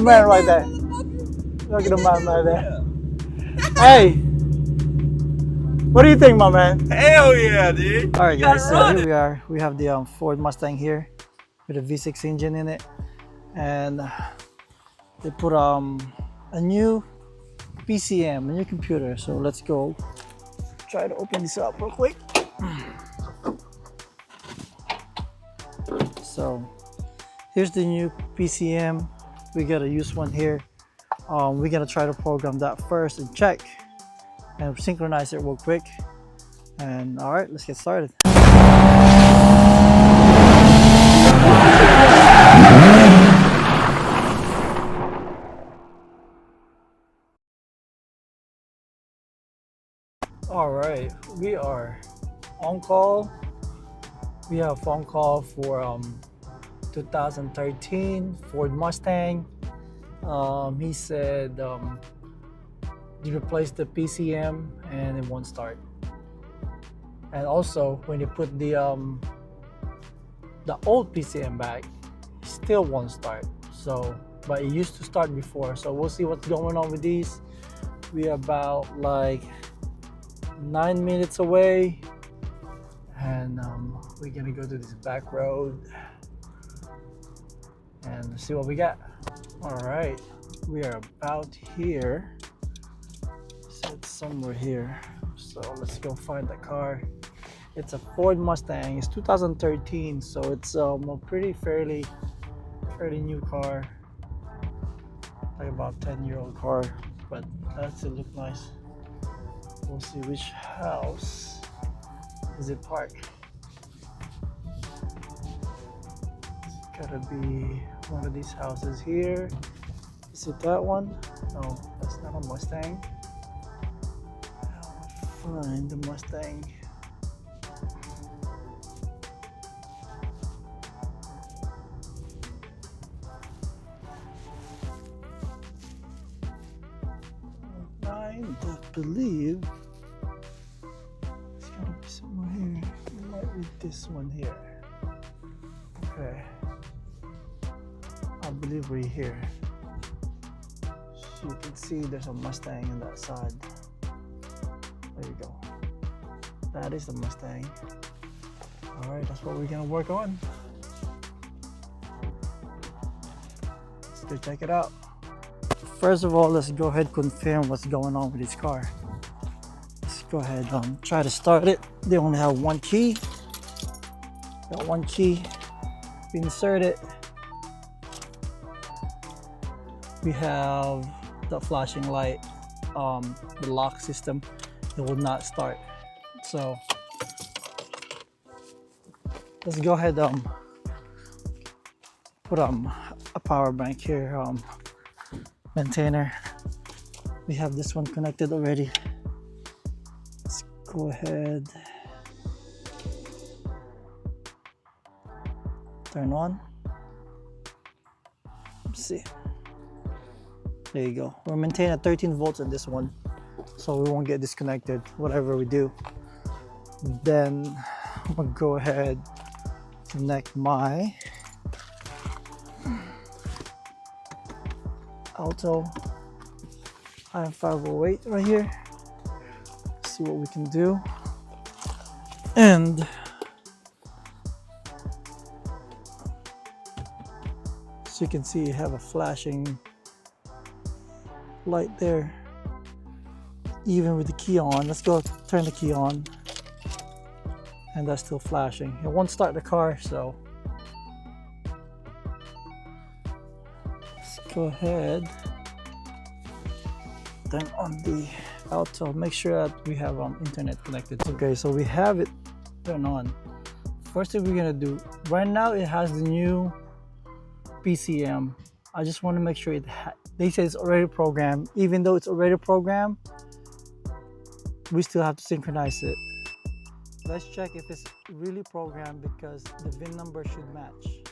man right there. Look at the man right there. Hey, what do you think, my man? Hell yeah, dude. All right, guys. So here we are. We have the Ford Mustang here with a V6 engine in it, and they put a new PCM, a new computer. So let's go try to open this up real quick. So here's the new PCM. We gotta use one here. We're gonna try to program that first and check and synchronize it real quick. And all right, let's get started. All right, we are on call. We have a phone call for 2013 Ford Mustang. He said you replace the PCM and it won't start. And also, when you put the old PCM back, it still won't start. So, but it used to start before. So we'll see what's going on with these. We're about like 9 minutes away, and we're gonna go to this back road and see what we got. All right, we are about here. So it's somewhere here. So let's go find the car. It's a Ford Mustang. It's 2013, so it's a fairly new car. Like about 10-year-old car, but that still look nice. We'll see which house is it parked. It's gotta be one of these houses here. Is it that one? No, that's not a Mustang. I'll find the Mustang. I believe it's gotta be somewhere here. It might be this one here. Okay. I believe we're here. So you can see there's a Mustang on that side. There you go. That is the Mustang. Alright, that's what we're gonna work on. Let's go check it out. First of all, let's go ahead and confirm what's going on with this car. Let's go ahead and try to start it. They only have one key. Got one key. We insert it. We have the flashing light, the lock system. It will not start. So let's go ahead and put a power bank here. Maintainer. We have this one connected already. Let's go ahead. Turn on. Let's see. There you go. We're maintaining 13 volts in this one, so we won't get disconnected whatever we do. Then I'm gonna go ahead, connect my Auto i508 right here. See what we can do. And so you can see you have a flashing light there, even with the key on. Let's go turn the key on, and that's still flashing. It won't start the car, so go ahead, turn on the Auto. Make sure that we have internet connected. Okay, so we have it turned on. First thing we're gonna do, right now it has the new PCM. I just want to make sure they say it's already programmed. Even though it's already programmed, we still have to synchronize it. Let's check if it's really programmed, because the VIN number should match.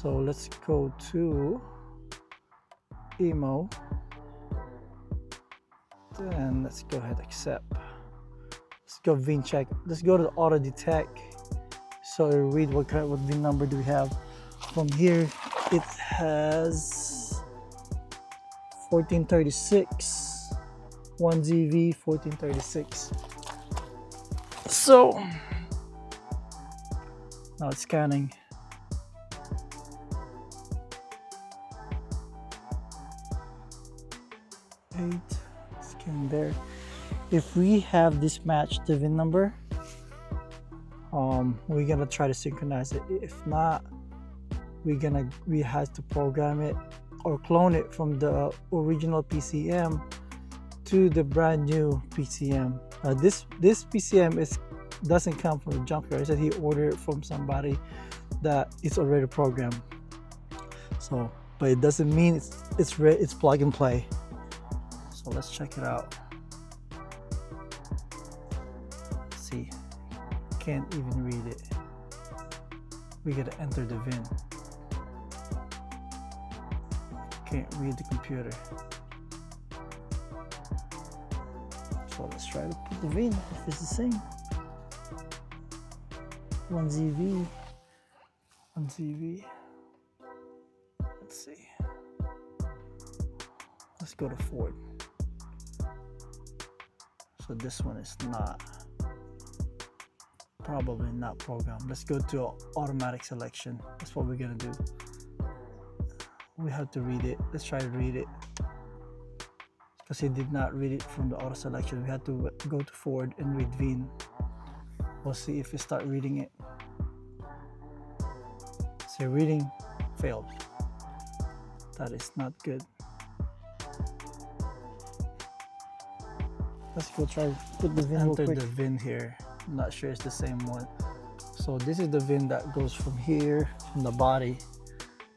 So let's go to emo, then let's go ahead accept. Let's go VIN check. Let's go to the auto detect, so it'll read what VIN number do we have. From here it has 1436. 1ZV 1436. So now it's scanning. Scan there. If we have this match the VIN number, we're gonna try to synchronize it. If not, we have to program it or clone it from the original PCM to the brand new PCM. This PCM doesn't come from the junkyard. He said he ordered it from somebody that it's already programmed. So, but it doesn't mean it's plug and play. So let's check it out. Let's see, can't even read it. We gotta enter the VIN. Can't read the computer. So let's try to put the VIN if it's the same. 1ZV. 1ZV. Let's see. Let's go to Ford. So this one is probably not programmed. Let's go to automatic selection. That's what we're gonna do. We have to read it. Let's try to read it. Because he did not read it from the auto selection. We had to go to Ford and read VIN. We'll see if we start reading it. So reading failed. That is not good. Let's go try to put the VIN. Enter the VIN here. I'm not sure it's the same one. So this is the VIN that goes from here, from the body.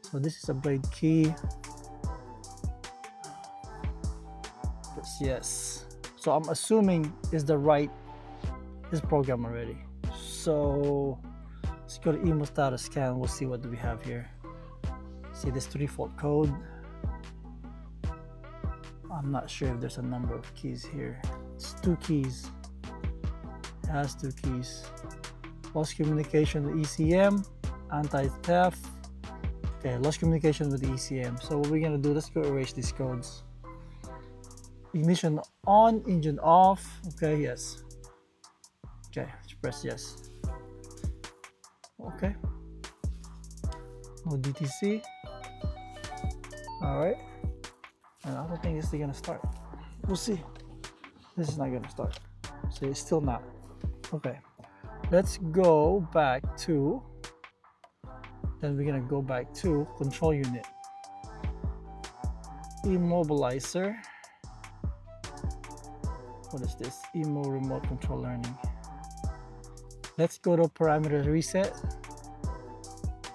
So this is a blade key. Press yes. So I'm assuming it's program already. So let's go to emo status scan. We'll see what do we have here. See this 3-fault code. I'm not sure if there's a number of keys here. It's 2 keys. It has 2 keys. Lost communication with ECM, anti-theft. Okay, lost communication with the ECM. So what we're gonna do, let's go erase these codes. Ignition on, engine off. Okay, yes. Okay, let's press yes. Okay. No DTC. Alright. And I don't think this is gonna start. We'll see. This is not gonna start. So it's still not. Okay. Let's go back to, then we're gonna go back to control unit. Immobilizer. What is this? Emo remote control learning. Let's go to parameter reset.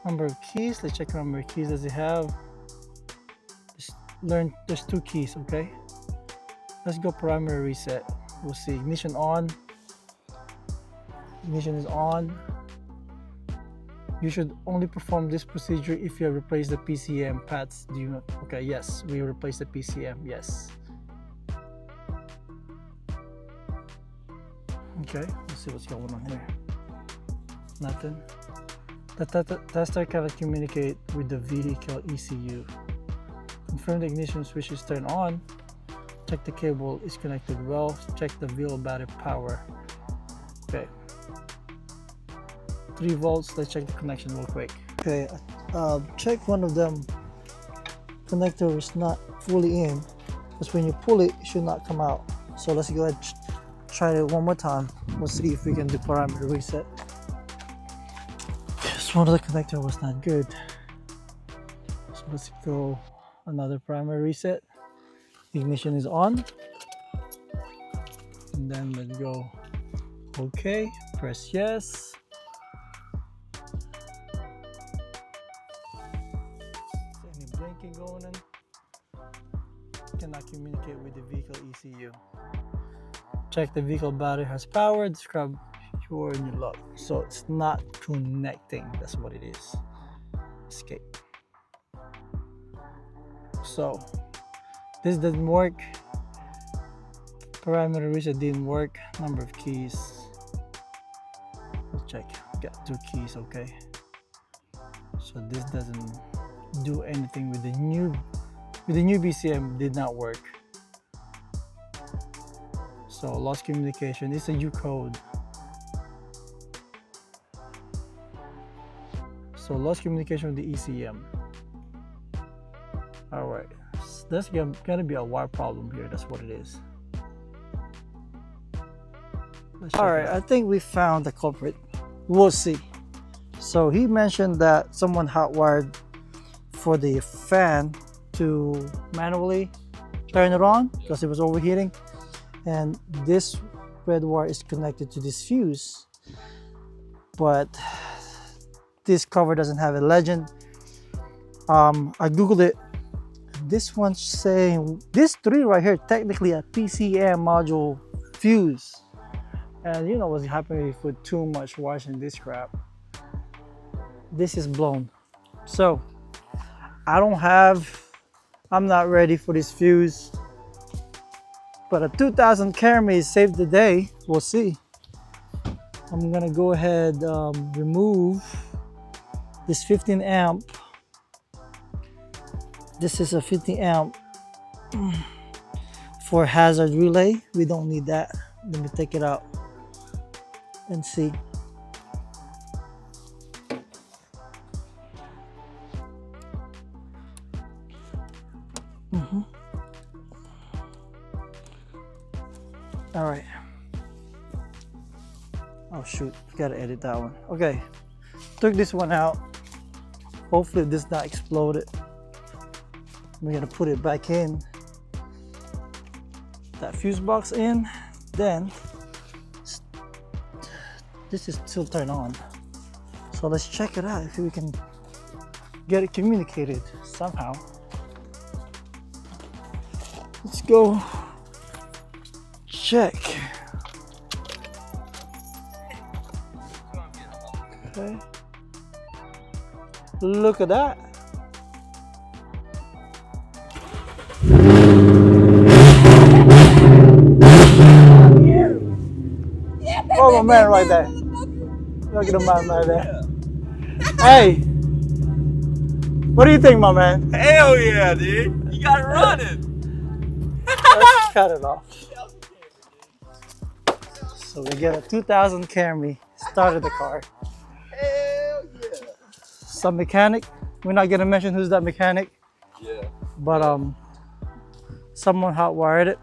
Number of keys. Let's check how many keys does it have. There's 2 keys, okay? Let's go parameter reset. We'll see ignition on. Ignition is on. You should only perform this procedure if you have replaced the PCM pads. Do you know? Okay, yes, we replaced the PCM, yes. Okay, let's see what's going on here. Nothing. The tester cannot communicate with the vehicle ECU. Confirm the ignition switch is turned on. Check the cable is connected well. Check the wheel battery power. Okay. 3 volts. Let's check the connection real quick. Okay, check one of them. Connector is not fully in. Because when you pull it, it should not come out. So let's go ahead and try it one more time. We'll see if we can do parameter reset. Just one of the connector was not good. So let's go another parameter reset. Ignition is on. And then let's go okay. Press yes. Any blinking going on? Cannot communicate with the vehicle ECU. Check the vehicle battery has power. Describe your new lock. So it's not connecting. That's what it is. Escape. So this doesn't work. Parameter reset didn't work. Number of keys. Let's check. Got 2 keys, okay. So this doesn't do anything with the new with the new BCM did not work. So lost communication. It's a U code. So lost communication with the ECM. All right, so that's gonna be a wire problem here. That's what it is. All right, I think we found the culprit. We'll see. So he mentioned that someone hot-wired for the fan to manually turn it on because it was overheating, and this red wire is connected to this fuse, but this cover doesn't have a legend. I googled it. This one's saying this 3 right here technically a PCM module fuse, and you know what's happening if you put too much wires in this crap. This is blown. So I'm not ready for this fuse, but a 2000 Camry saved the day. We'll see. I'm gonna go ahead remove this 15 amp. This is a 50 amp for hazard relay. We don't need that. Let me take it out and see. All right. Oh shoot, gotta edit that one. Okay, took this one out. Hopefully this not exploded. We're gonna put it back in. That fuse box in. Then this is still turned on. So let's check it out if we can get it communicated somehow. Let's go check. Okay. Look at that. Oh, my man right there. Look at the man right there. Hey, what do you think, my man? Hell yeah, dude. You got it running. Let's cut it off. So we get a 2000 Camry, started the car. Hell yeah. Some mechanic, we're not gonna mention who's that mechanic. Yeah. But someone hot wired it.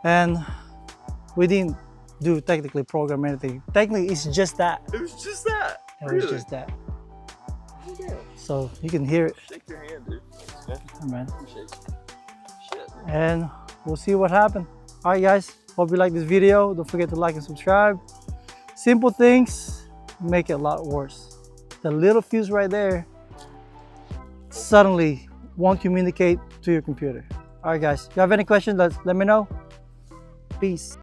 And we didn't do technically program anything. Technically it's just that. It was just that. It was just that. So you can hear it. Shake your hand, dude. Yeah. Oh, man. Shake. Shit. And we'll see what happened. All right, guys. Hope you like this video. Don't forget to like and subscribe. Simple things make it a lot worse. The little fuse right there suddenly won't communicate to your computer. All right, guys. If you have any questions, let me know. Peace.